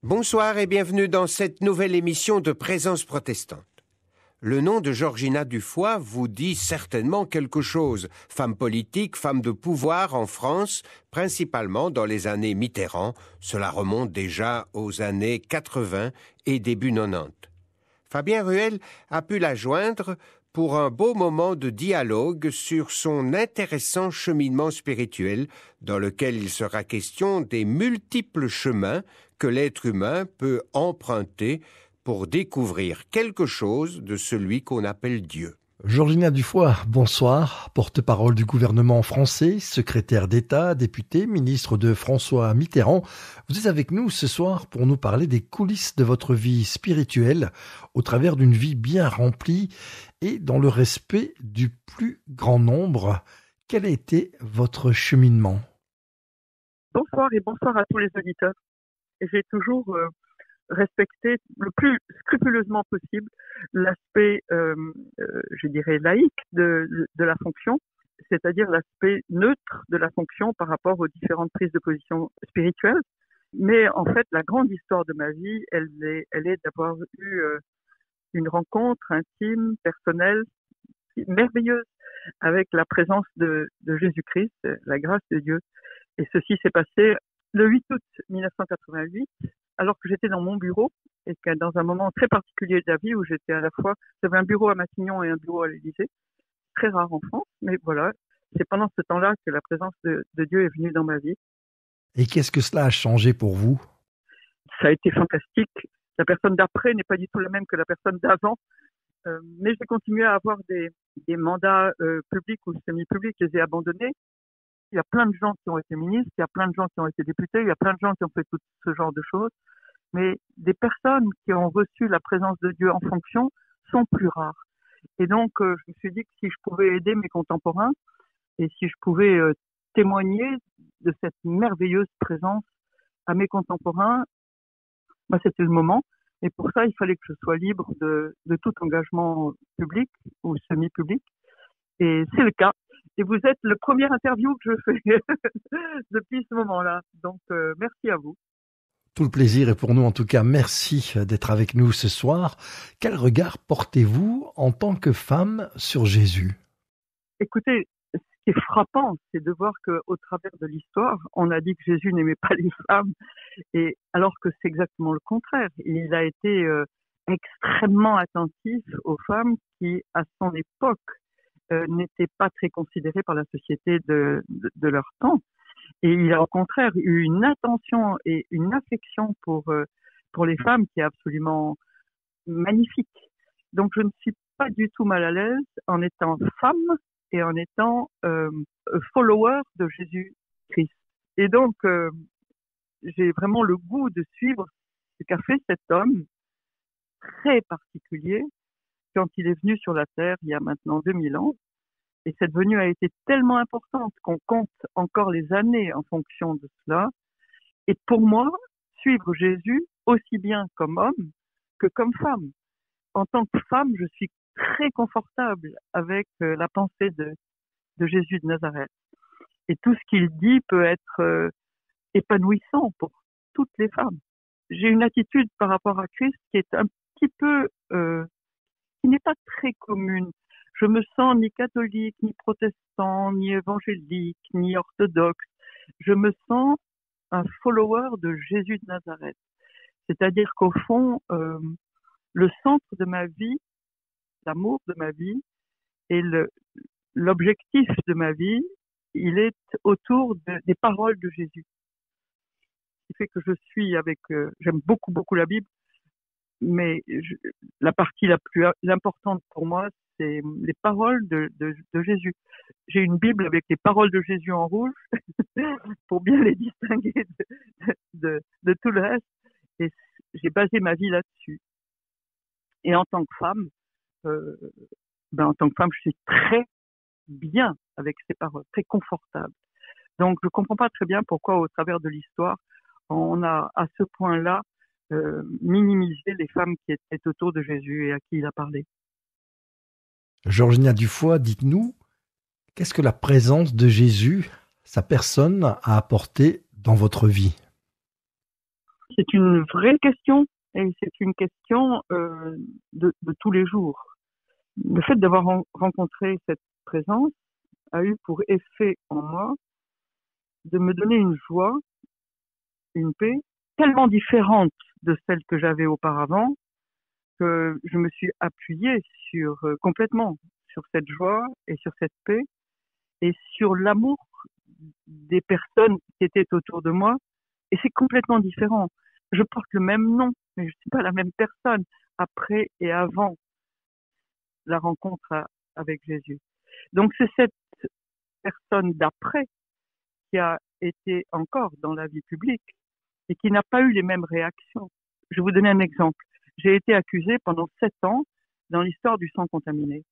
Bonsoir et bienvenue dans cette nouvelle émission de Présence protestante. Le nom de Georgina Dufoy vous dit certainement quelque chose. Femme politique, femme de pouvoir en France, principalement dans les années Mitterrand. Cela remonte déjà aux années 80 et début 90. Fabien Ruel a pu la joindre pour un beau moment de dialogue sur son intéressant cheminement spirituel dans lequel il sera question des multiples chemins que l'être humain peut emprunter pour découvrir quelque chose de celui qu'on appelle Dieu. Georgina Dufoy, bonsoir, porte-parole du gouvernement français, secrétaire d'État, députée, ministre de François Mitterrand. Vous êtes avec nous ce soir pour nous parler des coulisses de votre vie spirituelle au travers d'une vie bien remplie et dans le respect du plus grand nombre. Quel a été votre cheminement ? Bonsoir et bonsoir à tous les auditeurs. J'ai toujours respecté le plus scrupuleusement possible l'aspect, je dirais, laïque de la fonction, c'est-à-dire l'aspect neutre de la fonction par rapport aux différentes prises de position spirituelles. Mais en fait, la grande histoire de ma vie, elle est d'avoir eu une rencontre intime, personnelle, merveilleuse avec la présence de Jésus-Christ, la grâce de Dieu. Et ceci s'est passé le 8 août 1988, alors que j'étais dans mon bureau et que dans un moment très particulier de la vie où j'étais à la fois, j'avais un bureau à Matignon et un bureau à l'Élysée, très rare en France, mais voilà, c'est pendant ce temps-là que la présence de Dieu est venue dans ma vie. Et qu'est-ce que cela a changé pour vous ? Ça a été fantastique. La personne d'après n'est pas du tout la même que la personne d'avant, mais j'ai continué à avoir des mandats publics ou semi-publics, je les ai abandonnés. Il y a plein de gens qui ont été ministres, il y a plein de gens qui ont été députés, il y a plein de gens qui ont fait tout ce genre de choses. Mais des personnes qui ont reçu la présence de Dieu en fonction sont plus rares. Et donc, je me suis dit que si je pouvais aider mes contemporains et si je pouvais témoigner de cette merveilleuse présence à mes contemporains, bah, c'était le moment. Et pour ça, il fallait que je sois libre de tout engagement public ou semi-public. Et c'est le cas. Et vous êtes le premier interview que je fais depuis ce moment-là. Donc, merci à vous. Tout le plaisir est pour nous, en tout cas. Merci d'être avec nous ce soir. Quel regard portez-vous en tant que femme sur Jésus ? Écoutez, ce qui est frappant, c'est de voir qu'au travers de l'histoire, on a dit que Jésus n'aimait pas les femmes, et alors que c'est exactement le contraire. Il a été extrêmement attentif aux femmes qui, à son époque, n'étaient pas très considérées par la société de leur temps. Et il a au contraire eu une attention et une affection pour les femmes qui est absolument magnifique. Donc je ne suis pas du tout mal à l'aise en étant femme et en étant follower de Jésus-Christ. Et donc j'ai vraiment le goût de suivre ce qu'a fait cet homme très particulier quand il est venu sur la terre il y a maintenant 2000 ans. Et cette venue a été tellement importante qu'on compte encore les années en fonction de cela. Et pour moi, suivre Jésus, aussi bien comme homme que comme femme. En tant que femme, je suis très confortable avec la pensée de Jésus de Nazareth. Et tout ce qu'il dit peut être épanouissant pour toutes les femmes. J'ai une attitude par rapport à Christ qui est un petit peu, qui n'est pas très commune. Je me sens ni catholique, ni protestant, ni évangélique, ni orthodoxe. Je me sens un follower de Jésus de Nazareth. C'est-à-dire qu'au fond, le centre de ma vie, l'amour de ma vie et l'objectif de ma vie, il est autour des paroles de Jésus. Ce qui fait que je suis j'aime beaucoup la Bible, mais la partie la plus importante pour moi, c'est les paroles de Jésus. J'ai une Bible avec les paroles de Jésus en rouge pour bien les distinguer de tout le reste. Et j'ai basé ma vie là-dessus. Et en tant que femme, je suis très bien avec ces paroles, très confortable. Donc, je comprends pas très bien pourquoi, au travers de l'histoire, on a à ce point-là minimisé les femmes qui étaient autour de Jésus et à qui il a parlé. Georgina Dufoy, dites-nous, qu'est-ce que la présence de Jésus, sa personne, a apporté dans votre vie ? C'est une vraie question et c'est une question de tous les jours. Le fait d'avoir rencontré cette présence a eu pour effet en moi de me donner une joie, une paix tellement différente de celle que j'avais auparavant que je me suis appuyée complètement sur cette joie et sur cette paix et sur l'amour des personnes qui étaient autour de moi. Et c'est complètement différent. Je porte le même nom, mais je ne suis pas la même personne après et avant la rencontre avec Jésus. Donc c'est cette personne d'après qui a été encore dans la vie publique et qui n'a pas eu les mêmes réactions. Je vais vous donner un exemple. J'ai été accusée pendant 7 ans dans l'histoire du sang contaminé.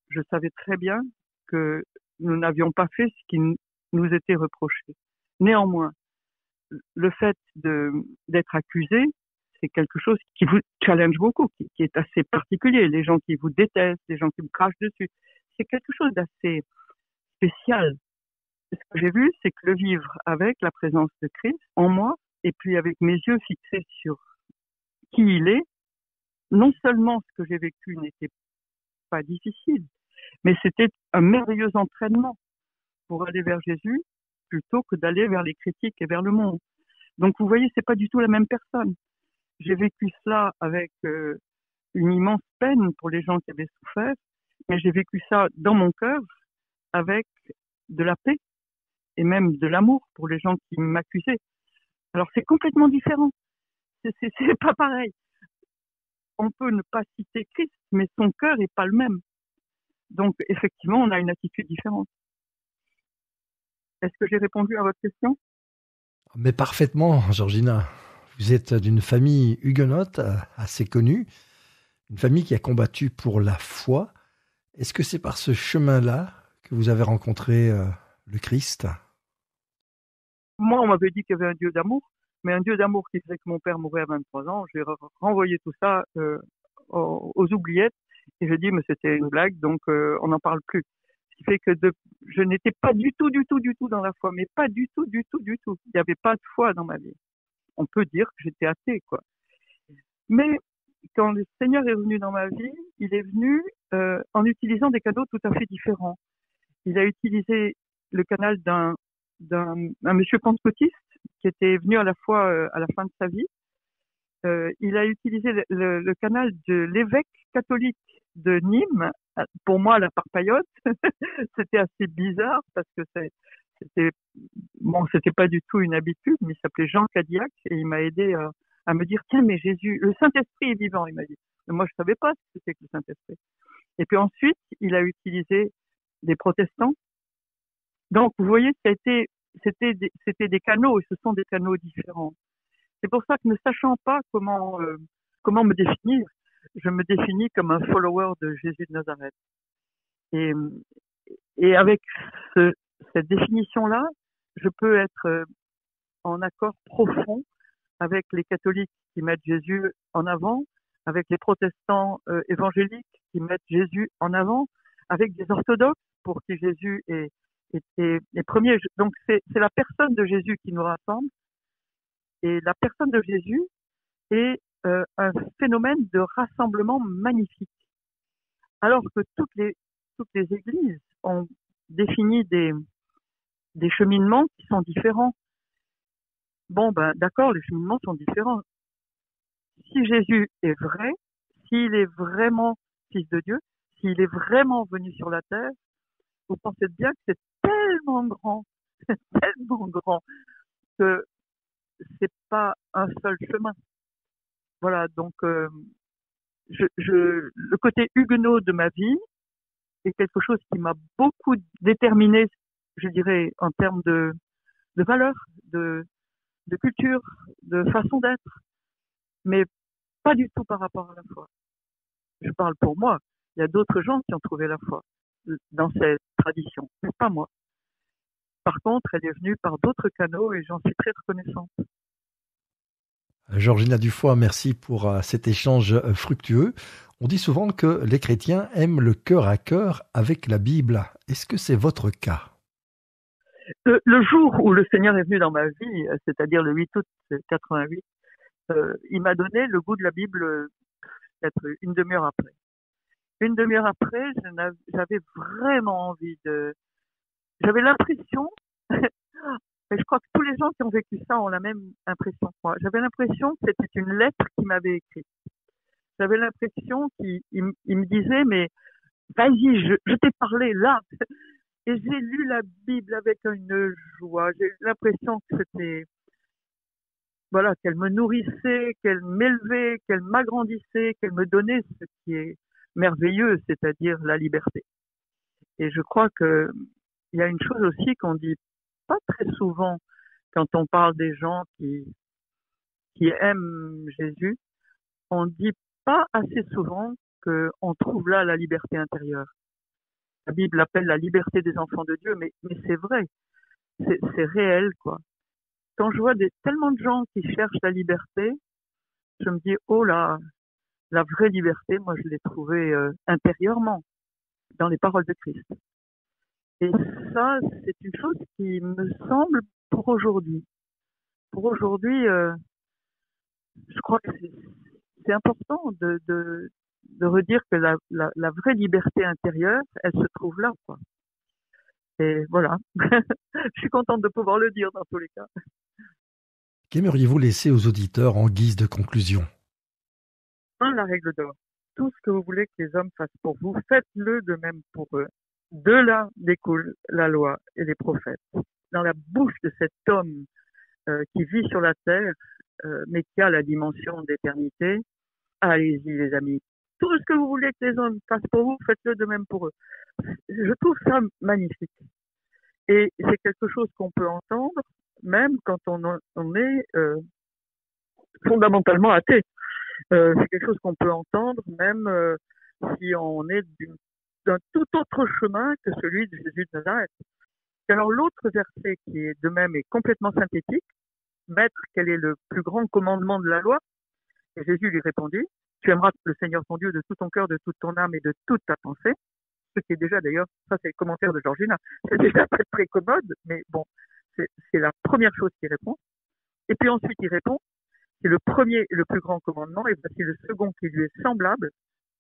Je savais très bien que nous n'avions pas fait ce qui nous était reproché. Néanmoins, le fait d'être accusé, c'est quelque chose qui vous challenge beaucoup, qui est assez particulier. Les gens qui vous détestent, les gens qui vous crachent dessus, c'est quelque chose d'assez spécial. Ce que j'ai vu, c'est que le vivre avec la présence de Christ en moi, et puis avec mes yeux fixés sur qui il est, non seulement ce que j'ai vécu n'était pas difficile, mais c'était un merveilleux entraînement pour aller vers Jésus plutôt que d'aller vers les critiques et vers le monde. Donc vous voyez, c'est pas du tout la même personne. J'ai vécu cela avec une immense peine pour les gens qui avaient souffert, mais j'ai vécu ça dans mon cœur avec de la paix et même de l'amour pour les gens qui m'accusaient. Alors c'est complètement différent. C'est pas pareil. On peut ne pas citer Christ, mais son cœur n'est pas le même. Donc effectivement, on a une attitude différente. Est-ce que j'ai répondu à votre question? Mais parfaitement, Georgina. Vous êtes d'une famille huguenote assez connue, une famille qui a combattu pour la foi. Est-ce que c'est par ce chemin-là que vous avez rencontré le Christ? Moi, on m'avait dit qu'il y avait un Dieu d'amour, mais un Dieu d'amour qui faisait que mon père mourait à 23 ans. J'ai renvoyé tout ça aux oubliettes et j'ai dit, mais c'était une blague, donc on n'en parle plus. Ce qui fait que je n'étais pas du tout dans la foi, mais pas du tout. Il n'y avait pas de foi dans ma vie. On peut dire que j'étais athée, quoi. Mais quand le Seigneur est venu dans ma vie, il est venu en utilisant des canaux tout à fait différents. Il a utilisé le canal d'un monsieur pentecôtiste qui était venu à la fois à la fin de sa vie. Il a utilisé le canal de l'évêque catholique de Nîmes. Pour moi, la parpaillotte, c'était assez bizarre parce que c'était pas du tout une habitude, mais il s'appelait Jean Cadillac et il m'a aidé à me dire, tiens, mais Jésus, le Saint-Esprit est vivant, il m'a dit. Mais moi, je savais pas ce que c'était que le Saint-Esprit. Et puis ensuite, il a utilisé des protestants. Donc, vous voyez, c'était des canaux et ce sont des canaux différents. C'est pour ça que ne sachant pas comment me définir, je me définis comme un follower de Jésus de Nazareth. Et avec cette définition-là, je peux être en accord profond avec les catholiques qui mettent Jésus en avant, avec les protestants évangéliques qui mettent Jésus en avant, avec des orthodoxes pour qui Jésus est premier. Donc c'est la personne de Jésus qui nous rassemble. Et la personne de Jésus est un phénomène de rassemblement magnifique. Alors que toutes les églises ont défini des cheminements qui sont différents. Bon, ben d'accord, les cheminements sont différents. Si Jésus est vrai, s'il est vraiment fils de Dieu, s'il est vraiment venu sur la terre, vous pensez bien que c'est tellement grand que c'est pas un seul chemin. Voilà, donc le côté huguenot de ma vie est quelque chose qui m'a beaucoup déterminé, je dirais, en termes de valeurs, de culture, de façon d'être, mais pas du tout par rapport à la foi. Je parle pour moi. Il y a d'autres gens qui ont trouvé la foi dans cette tradition, mais pas moi. Par contre, elle est venue par d'autres canaux et j'en suis très reconnaissante. Georgina Dufoy, merci pour cet échange fructueux. On dit souvent que les chrétiens aiment le cœur à cœur avec la Bible. Est-ce que c'est votre cas? Le jour où le Seigneur est venu dans ma vie, c'est-à-dire le 8 août 88, il m'a donné le goût de la Bible peut-être une demi-heure après. Une demi-heure après, j'avais vraiment envie de... J'avais l'impression, et je crois que tous les gens qui ont vécu ça ont la même impression que moi. J'avais l'impression que c'était une lettre qu'il m'avait écrite. J'avais l'impression qu'il me disait, mais vas-y, je t'ai parlé là. Et j'ai lu la Bible avec une joie. J'ai eu l'impression que c'était, voilà, qu'elle me nourrissait, qu'elle m'élevait, qu'elle m'agrandissait, qu'elle me donnait ce qui est merveilleux, c'est-à-dire la liberté. Et je crois que il y a une chose aussi qu'on dit pas très souvent quand on parle des gens qui aiment Jésus. On dit pas assez souvent qu'on trouve là la liberté intérieure. La Bible appelle la liberté des enfants de Dieu, mais c'est vrai, c'est réel, quoi. Quand je vois tellement de gens qui cherchent la liberté, je me dis, oh là, la vraie liberté, moi je l'ai trouvée intérieurement, dans les paroles de Christ. Et ça, c'est une chose qui me semble pour aujourd'hui. Pour aujourd'hui, je crois que c'est important de redire que la vraie liberté intérieure, elle se trouve là, quoi. Et voilà. Je suis contente de pouvoir le dire dans tous les cas. Qu'aimeriez-vous laisser aux auditeurs en guise de conclusion? La règle d'or. Tout ce que vous voulez que les hommes fassent pour vous, faites-le de même pour eux. De là découle la loi et les prophètes. Dans la bouche de cet homme qui vit sur la terre, mais qui a la dimension d'éternité, allez-y les amis. Tout ce que vous voulez que les hommes fassent pour vous, faites-le de même pour eux. Je trouve ça magnifique. Et c'est quelque chose qu'on peut entendre même quand on est fondamentalement athée. C'est quelque chose qu'on peut entendre même si on est d'un tout autre chemin que celui de Jésus de Nazareth. Alors l'autre verset qui est de même est complètement synthétique. Maître, quel est le plus grand commandement de la loi? Et Jésus lui répondit, tu aimeras le Seigneur ton Dieu de tout ton cœur, de toute ton âme et de toute ta pensée. Ce qui est déjà d'ailleurs, ça c'est le commentaire de Georgina, c'est déjà pas très commode, mais bon, c'est la première chose qu'il répond. Et puis ensuite il répond, c'est le premier et le plus grand commandement, et voici le second qui lui est semblable,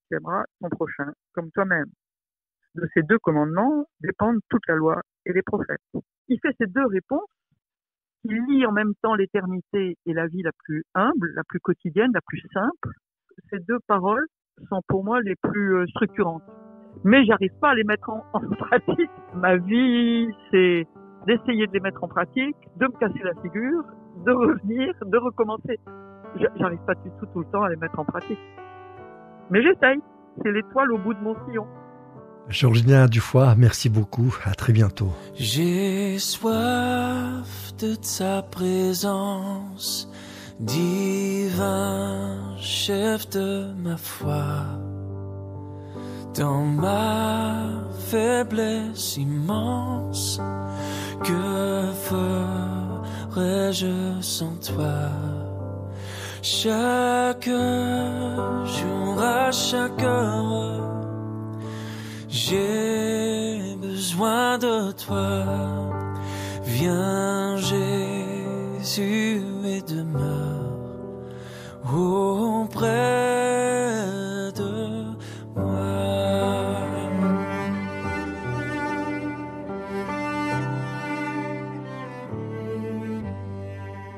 tu aimeras ton prochain comme toi-même. De ces deux commandements dépendent toute la loi et les prophètes. Il fait ces deux réponses, il lie en même temps l'éternité et la vie la plus humble, la plus quotidienne, la plus simple. Ces deux paroles sont pour moi les plus structurantes. Mais j'arrive pas à les mettre en pratique. Ma vie, c'est d'essayer de les mettre en pratique, de me casser la figure, de revenir, de recommencer. J'arrive pas du tout le temps à les mettre en pratique. Mais j'essaye. C'est l'étoile au bout de mon sillon. Georgina Dufoy, merci beaucoup. À très bientôt. J'ai soif de ta présence, divin chef de ma foi. Dans ma faiblesse immense, que ferais-je sans toi? Chaque jour, à chaque heure, j'ai besoin de toi. Viens Jésus et demeure auprès de moi.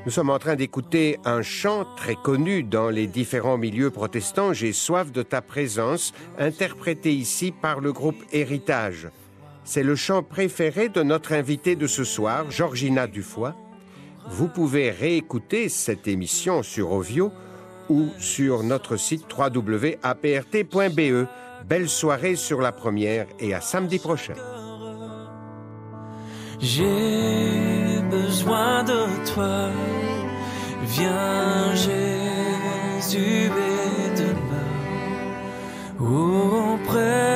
Nous sommes en train d'écouter un chant très connu dans les différents milieux protestants, J'ai soif de ta présence, interprété ici par le groupe Héritage. C'est le chant préféré de notre invitée de ce soir, Georgina Dufoy. Vous pouvez réécouter cette émission sur Ovio ou sur notre site www.aprt.be. Belle soirée sur la première et à samedi prochain. J'ai besoin de toi, viens Jésus et demeure auprès